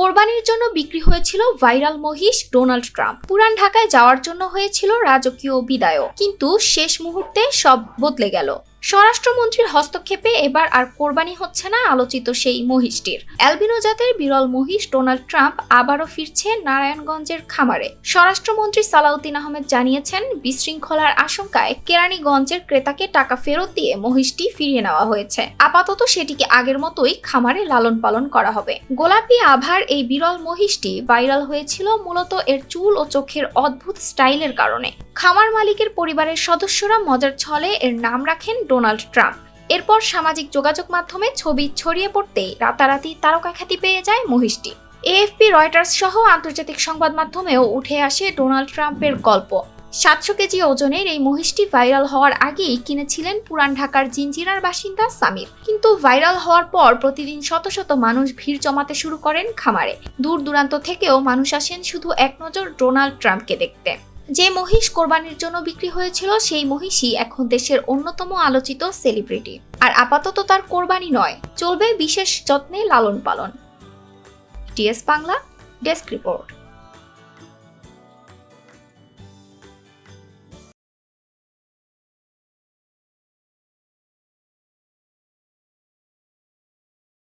কোরবানির জন্য বিক্রি হয়েছিল ভাইরাল মহিষ ডোনাল্ড ট্রাম্প। পুরান ঢাকায় যাওয়ার জন্য হয়েছিল রাজকীয় বিদায়ও, কিন্তু শেষ মুহূর্তে সব বদলে গেল। স্বরাষ্ট্রমন্ত্রীর হস্তক্ষেপে এবার আর কোরবানি হচ্ছে না আলোচিত সেই মহিষটির। অ্যালবিনো জাতের বিরল মহিষ ডোনাল্ড ট্রাম্প আবারও ফিরছে নারায়ণগঞ্জের খামারে। স্বরাষ্ট্রমন্ত্রী সালাউদ্দিন আহমেদ জানিয়েছেন, বিশৃঙ্খলার আশঙ্কায় কেরানীগঞ্জের ক্রেতাকে টাকা ফেরত দিয়ে মহিষটি ফিরিয়ে নেওয়া হয়েছে। আপাতত সেটিকে আগের মতোই খামারে লালন পালন করা হবে। গোলাপি আভার এই বিরল মহিষটি ভাইরাল হয়েছিল মূলত এর চুল ও চোখের অদ্ভুত স্টাইলের কারণে। খামার মালিকের পরিবারের সদস্যরা মজার ছলে এর নাম রাখেন ডোনাল্ড ট্রাম্প। এরপর সামাজিক যোগাযোগ মাধ্যমে ছবি ছড়িয়ে পড়তেই রাতারাতি তারকা খ্যাতি পেয়ে যায় মহিষটি। এএফপি, রয়টার্স সহ আন্তর্জাতিক সংবাদ মাধ্যমেও উঠে আসে ডোনাল্ড ট্রাম্পের গল্প। 700 কেজি ওজনের এই মহিষটি ভাইরাল হওয়ার আগেই কিনেছিলেন পুরান ঢাকার জিঞ্জিরার বাসিন্দা সামির। কিন্তু ভাইরাল হওয়ার পর প্রতিদিন শত শত মানুষ ভিড় জমাতে শুরু করেন খামারে। দূর দূরান্ত থেকেও মানুষ আসেন শুধু এক নজর ডোনাল্ড ট্রাম্পকে দেখতে। যে মহিষ কোরবানির জন্য বিক্রি হয়েছিল সেই মহিষই এখন দেশের অন্যতম আলোচিত সেলিব্রিটি। আর আপাতত তার কোরবানি নয়, চলবে বিশেষ যত্নে লালন পালন। TS Bangla desk report.